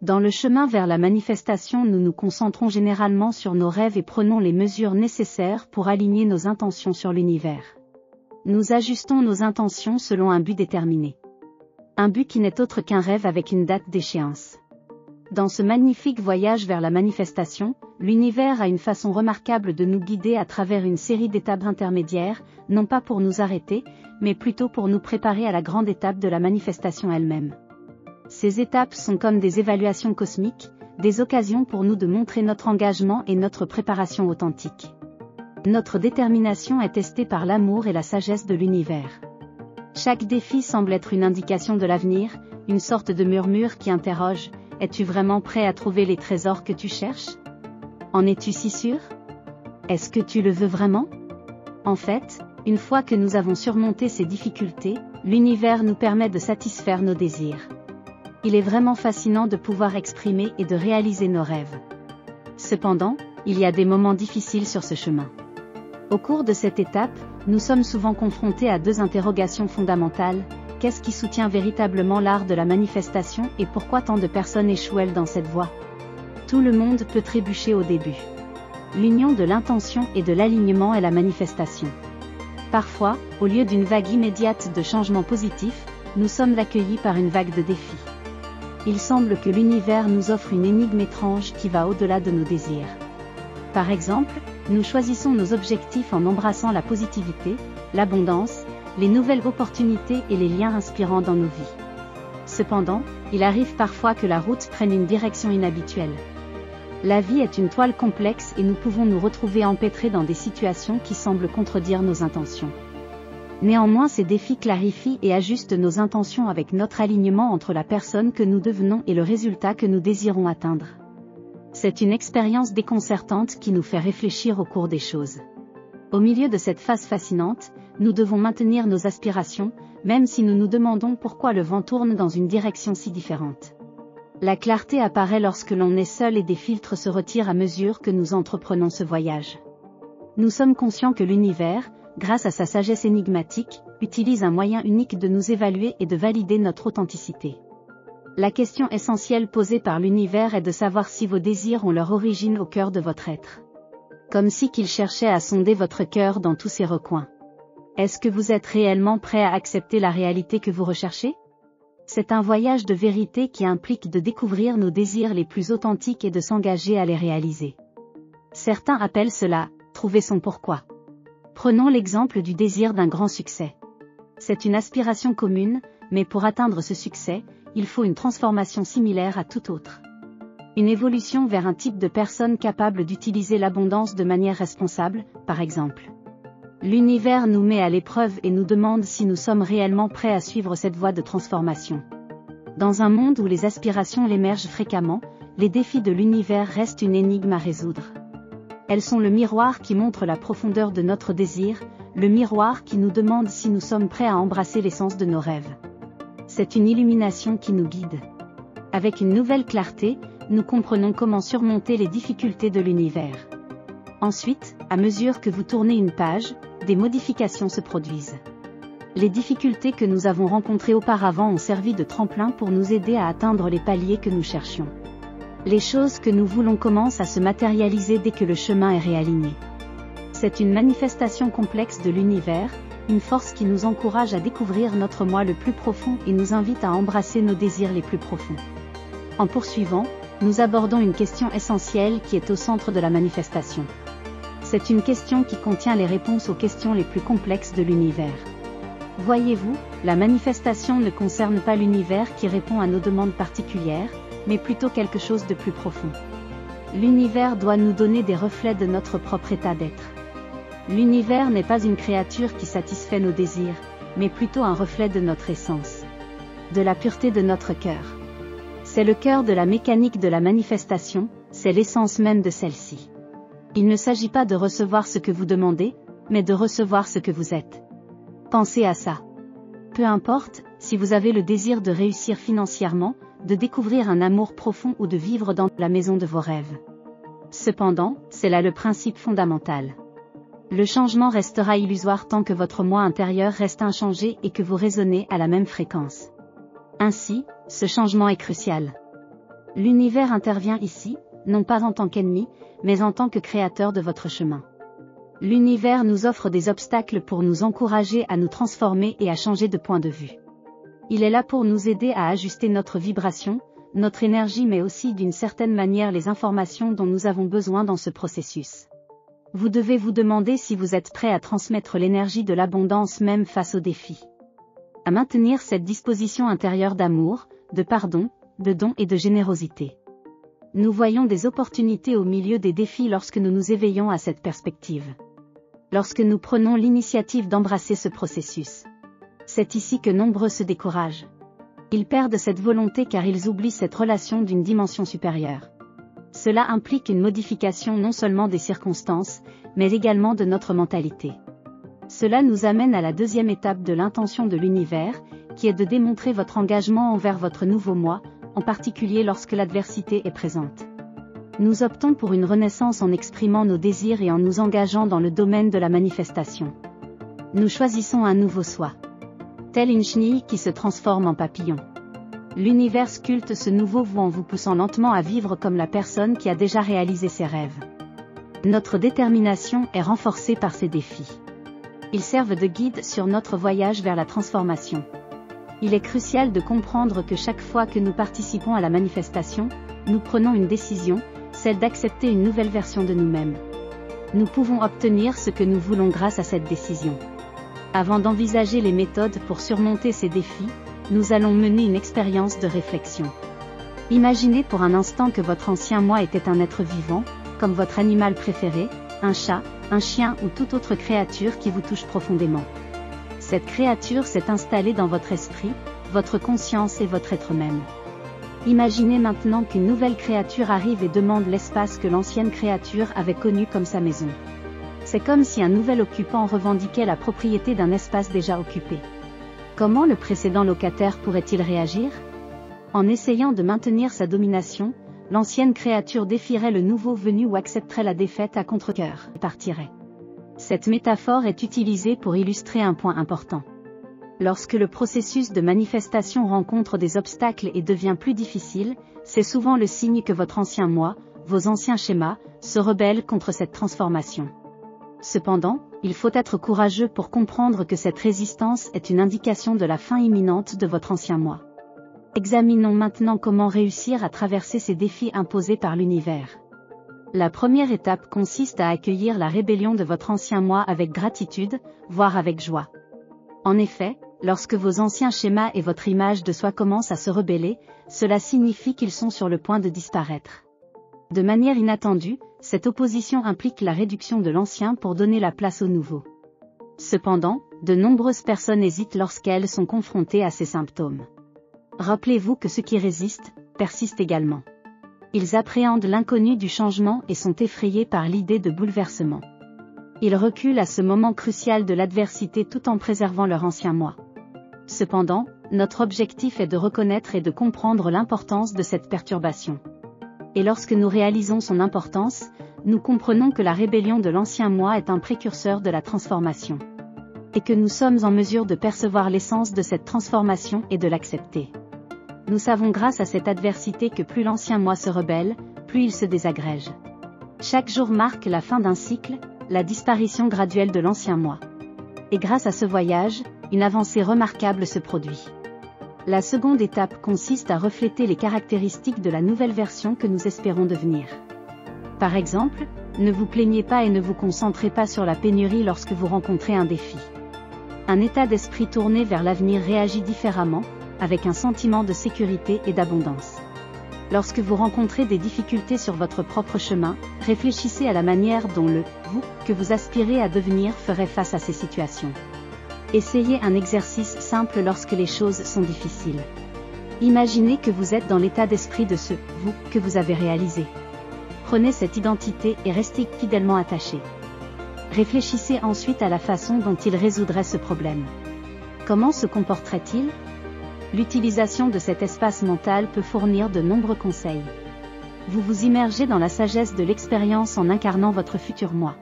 Dans le chemin vers la manifestation, nous nous concentrons généralement sur nos rêves et prenons les mesures nécessaires pour aligner nos intentions sur l'univers. Nous ajustons nos intentions selon un but déterminé. Un but qui n'est autre qu'un rêve avec une date d'échéance. Dans ce magnifique voyage vers la manifestation, l'univers a une façon remarquable de nous guider à travers une série d'étapes intermédiaires, non pas pour nous arrêter, mais plutôt pour nous préparer à la grande étape de la manifestation elle-même. Ces étapes sont comme des évaluations cosmiques, des occasions pour nous de montrer notre engagement et notre préparation authentique. Notre détermination est testée par l'amour et la sagesse de l'univers. Chaque défi semble être une indication de l'avenir, une sorte de murmure qui interroge: es-tu vraiment prêt à trouver les trésors que tu cherches? En es-tu si sûr? Est-ce que tu le veux vraiment? En fait, une fois que nous avons surmonté ces difficultés, l'univers nous permet de satisfaire nos désirs. Il est vraiment fascinant de pouvoir exprimer et de réaliser nos rêves. Cependant, il y a des moments difficiles sur ce chemin. Au cours de cette étape, nous sommes souvent confrontés à deux interrogations fondamentales: qu'est-ce qui soutient véritablement l'art de la manifestation et pourquoi tant de personnes échouent dans cette voie? Tout le monde peut trébucher au début. L'union de l'intention et de l'alignement est la manifestation. Parfois, au lieu d'une vague immédiate de changements positifs, nous sommes accueillis par une vague de défis. Il semble que l'univers nous offre une énigme étrange qui va au-delà de nos désirs. Par exemple, nous choisissons nos objectifs en embrassant la positivité, l'abondance, les nouvelles opportunités et les liens inspirants dans nos vies. Cependant, il arrive parfois que la route prenne une direction inhabituelle. La vie est une toile complexe et nous pouvons nous retrouver empêtrés dans des situations qui semblent contredire nos intentions. Néanmoins, ces défis clarifient et ajustent nos intentions avec notre alignement entre la personne que nous devenons et le résultat que nous désirons atteindre. C'est une expérience déconcertante qui nous fait réfléchir au cours des choses. Au milieu de cette phase fascinante, nous devons maintenir nos aspirations, même si nous nous demandons pourquoi le vent tourne dans une direction si différente. La clarté apparaît lorsque l'on est seul et des filtres se retirent à mesure que nous entreprenons ce voyage. Nous sommes conscients que l'univers, grâce à sa sagesse énigmatique, utilise un moyen unique de nous évaluer et de valider notre authenticité. La question essentielle posée par l'univers est de savoir si vos désirs ont leur origine au cœur de votre être. Comme si qu'il cherchait à sonder votre cœur dans tous ses recoins. Est-ce que vous êtes réellement prêt à accepter la réalité que vous recherchez? C'est un voyage de vérité qui implique de découvrir nos désirs les plus authentiques et de s'engager à les réaliser. Certains appellent cela « trouver son pourquoi ». Prenons l'exemple du désir d'un grand succès. C'est une aspiration commune, mais pour atteindre ce succès, il faut une transformation similaire à toute autre. Une évolution vers un type de personne capable d'utiliser l'abondance de manière responsable, par exemple. L'univers nous met à l'épreuve et nous demande si nous sommes réellement prêts à suivre cette voie de transformation. Dans un monde où les aspirations émergent fréquemment, les défis de l'univers restent une énigme à résoudre. Elles sont le miroir qui montre la profondeur de notre désir, le miroir qui nous demande si nous sommes prêts à embrasser l'essence de nos rêves. C'est une illumination qui nous guide. Avec une nouvelle clarté, nous comprenons comment surmonter les difficultés de l'univers. Ensuite, à mesure que vous tournez une page, des modifications se produisent. Les difficultés que nous avons rencontrées auparavant ont servi de tremplin pour nous aider à atteindre les paliers que nous cherchions. Les choses que nous voulons commencent à se matérialiser dès que le chemin est réaligné. C'est une manifestation complexe de l'univers, une force qui nous encourage à découvrir notre moi le plus profond et nous invite à embrasser nos désirs les plus profonds. En poursuivant, nous abordons une question essentielle qui est au centre de la manifestation. C'est une question qui contient les réponses aux questions les plus complexes de l'univers. Voyez-vous, la manifestation ne concerne pas l'univers qui répond à nos demandes particulières, mais plutôt quelque chose de plus profond. L'univers doit nous donner des reflets de notre propre état d'être. L'univers n'est pas une créature qui satisfait nos désirs, mais plutôt un reflet de notre essence. De la pureté de notre cœur. C'est le cœur de la mécanique de la manifestation, c'est l'essence même de celle-ci. Il ne s'agit pas de recevoir ce que vous demandez, mais de recevoir ce que vous êtes. Pensez à ça. Peu importe, si vous avez le désir de réussir financièrement, de découvrir un amour profond ou de vivre dans la maison de vos rêves. Cependant, c'est là le principe fondamental. Le changement restera illusoire tant que votre moi intérieur reste inchangé et que vous résonnez à la même fréquence. Ainsi, ce changement est crucial. L'univers intervient ici, non pas en tant qu'ennemi, mais en tant que créateur de votre chemin. L'univers nous offre des obstacles pour nous encourager à nous transformer et à changer de point de vue. Il est là pour nous aider à ajuster notre vibration, notre énergie mais aussi d'une certaine manière les informations dont nous avons besoin dans ce processus. Vous devez vous demander si vous êtes prêt à transmettre l'énergie de l'abondance même face aux défis. À maintenir cette disposition intérieure d'amour, de pardon, de don et de générosité. Nous voyons des opportunités au milieu des défis lorsque nous nous éveillons à cette perspective. Lorsque nous prenons l'initiative d'embrasser ce processus. C'est ici que nombreux se découragent. Ils perdent cette volonté car ils oublient cette relation d'une dimension supérieure. Cela implique une modification non seulement des circonstances, mais également de notre mentalité. Cela nous amène à la deuxième étape de l'intention de l'univers, qui est de démontrer votre engagement envers votre nouveau moi, en particulier lorsque l'adversité est présente. Nous optons pour une renaissance en exprimant nos désirs et en nous engageant dans le domaine de la manifestation. Nous choisissons un nouveau soi. Tel une chenille qui se transforme en papillon. L'univers sculpte ce nouveau vous en vous poussant lentement à vivre comme la personne qui a déjà réalisé ses rêves. Notre détermination est renforcée par ces défis. Ils servent de guide sur notre voyage vers la transformation. Il est crucial de comprendre que chaque fois que nous participons à la manifestation, nous prenons une décision, celle d'accepter une nouvelle version de nous-mêmes. Nous pouvons obtenir ce que nous voulons grâce à cette décision. Avant d'envisager les méthodes pour surmonter ces défis, nous allons mener une expérience de réflexion. Imaginez pour un instant que votre ancien moi était un être vivant, comme votre animal préféré, un chat, un chien ou toute autre créature qui vous touche profondément. Cette créature s'est installée dans votre esprit, votre conscience et votre être même. Imaginez maintenant qu'une nouvelle créature arrive et demande l'espace que l'ancienne créature avait connu comme sa maison. C'est comme si un nouvel occupant revendiquait la propriété d'un espace déjà occupé. Comment le précédent locataire pourrait-il réagir? En essayant de maintenir sa domination, l'ancienne créature défierait le nouveau venu ou accepterait la défaite à contre-cœur et partirait. Cette métaphore est utilisée pour illustrer un point important. Lorsque le processus de manifestation rencontre des obstacles et devient plus difficile, c'est souvent le signe que votre ancien moi, vos anciens schémas, se rebellent contre cette transformation. Cependant, il faut être courageux pour comprendre que cette résistance est une indication de la fin imminente de votre ancien moi. Examinons maintenant comment réussir à traverser ces défis imposés par l'univers. La première étape consiste à accueillir la rébellion de votre ancien moi avec gratitude, voire avec joie. En effet, lorsque vos anciens schémas et votre image de soi commencent à se rebeller, cela signifie qu'ils sont sur le point de disparaître. De manière inattendue, cette opposition implique la réduction de l'ancien pour donner la place au nouveau. Cependant, de nombreuses personnes hésitent lorsqu'elles sont confrontées à ces symptômes. Rappelez-vous que ceux qui résistent, persistent également. Ils appréhendent l'inconnu du changement et sont effrayés par l'idée de bouleversement. Ils reculent à ce moment crucial de l'adversité tout en préservant leur ancien moi. Cependant, notre objectif est de reconnaître et de comprendre l'importance de cette perturbation. Et lorsque nous réalisons son importance, nous comprenons que la rébellion de l'ancien moi est un précurseur de la transformation. Et que nous sommes en mesure de percevoir l'essence de cette transformation et de l'accepter. Nous savons grâce à cette adversité que plus l'ancien moi se rebelle, plus il se désagrège. Chaque jour marque la fin d'un cycle, la disparition graduelle de l'ancien moi. Et grâce à ce voyage, une avancée remarquable se produit. La seconde étape consiste à refléter les caractéristiques de la nouvelle version que nous espérons devenir. Par exemple, ne vous plaignez pas et ne vous concentrez pas sur la pénurie lorsque vous rencontrez un défi. Un état d'esprit tourné vers l'avenir réagit différemment, avec un sentiment de sécurité et d'abondance. Lorsque vous rencontrez des difficultés sur votre propre chemin, réfléchissez à la manière dont le « vous » que vous aspirez à devenir ferait face à ces situations. Essayez un exercice simple lorsque les choses sont difficiles. Imaginez que vous êtes dans l'état d'esprit de ce « vous » que vous avez réalisé. Prenez cette identité et restez fidèlement attaché. Réfléchissez ensuite à la façon dont il résoudrait ce problème. Comment se comporterait-il ? L'utilisation de cet espace mental peut fournir de nombreux conseils. Vous vous immergez dans la sagesse de l'expérience en incarnant votre futur moi.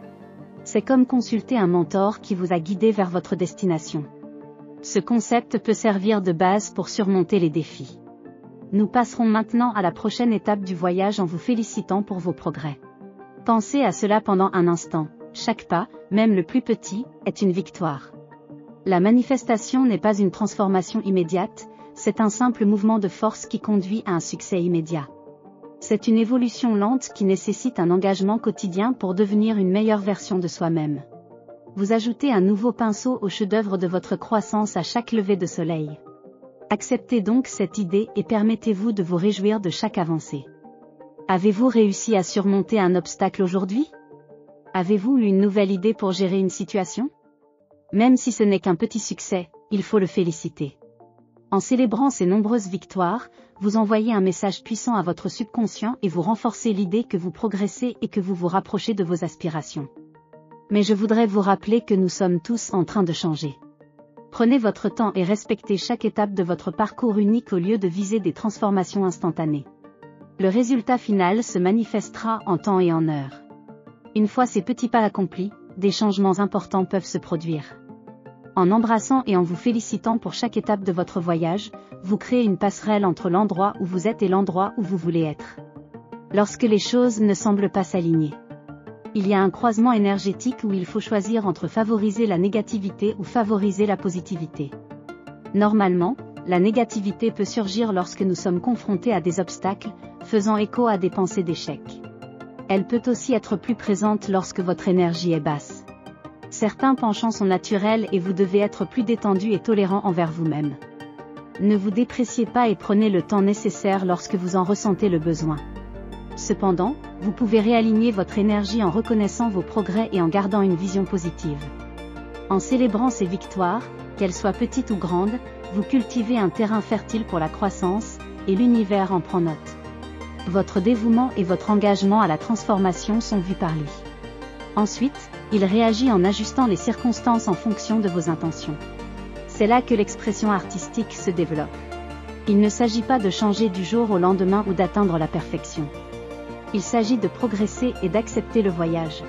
C'est comme consulter un mentor qui vous a guidé vers votre destination. Ce concept peut servir de base pour surmonter les défis. Nous passerons maintenant à la prochaine étape du voyage en vous félicitant pour vos progrès. Pensez à cela pendant un instant, chaque pas, même le plus petit, est une victoire. La manifestation n'est pas une transformation immédiate, c'est un simple mouvement de force qui conduit à un succès immédiat. C'est une évolution lente qui nécessite un engagement quotidien pour devenir une meilleure version de soi-même. Vous ajoutez un nouveau pinceau au chef-d'œuvre de votre croissance à chaque lever de soleil. Acceptez donc cette idée et permettez-vous de vous réjouir de chaque avancée. Avez-vous réussi à surmonter un obstacle aujourd'hui? Avez-vous eu une nouvelle idée pour gérer une situation? Même si ce n'est qu'un petit succès, il faut le féliciter. En célébrant ces nombreuses victoires, vous envoyez un message puissant à votre subconscient et vous renforcez l'idée que vous progressez et que vous vous rapprochez de vos aspirations. Mais je voudrais vous rappeler que nous sommes tous en train de changer. Prenez votre temps et respectez chaque étape de votre parcours unique au lieu de viser des transformations instantanées. Le résultat final se manifestera en temps et en heure. Une fois ces petits pas accomplis, des changements importants peuvent se produire. En embrassant et en vous félicitant pour chaque étape de votre voyage, vous créez une passerelle entre l'endroit où vous êtes et l'endroit où vous voulez être. Lorsque les choses ne semblent pas s'aligner, il y a un croisement énergétique où il faut choisir entre favoriser la négativité ou favoriser la positivité. Normalement, la négativité peut surgir lorsque nous sommes confrontés à des obstacles, faisant écho à des pensées d'échec. Elle peut aussi être plus présente lorsque votre énergie est basse. Certains penchants sont naturels et vous devez être plus détendu et tolérant envers vous-même. Ne vous dépréciez pas et prenez le temps nécessaire lorsque vous en ressentez le besoin. Cependant, vous pouvez réaligner votre énergie en reconnaissant vos progrès et en gardant une vision positive. En célébrant ces victoires, qu'elles soient petites ou grandes, vous cultivez un terrain fertile pour la croissance, et l'univers en prend note. Votre dévouement et votre engagement à la transformation sont vus par lui. Ensuite, il réagit en ajustant les circonstances en fonction de vos intentions. C'est là que l'expression artistique se développe. Il ne s'agit pas de changer du jour au lendemain ou d'atteindre la perfection. Il s'agit de progresser et d'accepter le voyage.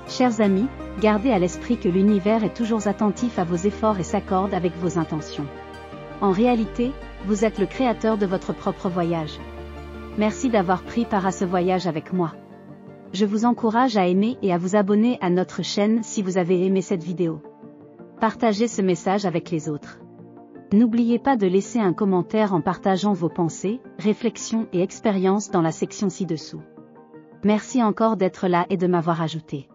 Chers amis, gardez à l'esprit que l'univers est toujours attentif à vos efforts et s'accorde avec vos intentions. En réalité, vous êtes le créateur de votre propre voyage. Merci d'avoir pris part à ce voyage avec moi. Je vous encourage à aimer et à vous abonner à notre chaîne si vous avez aimé cette vidéo. Partagez ce message avec les autres. N'oubliez pas de laisser un commentaire en partageant vos pensées, réflexions et expériences dans la section ci-dessous. Merci encore d'être là et de m'avoir ajouté.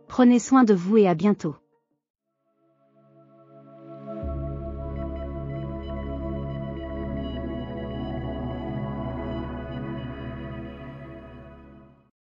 Prenez soin de vous et à bientôt.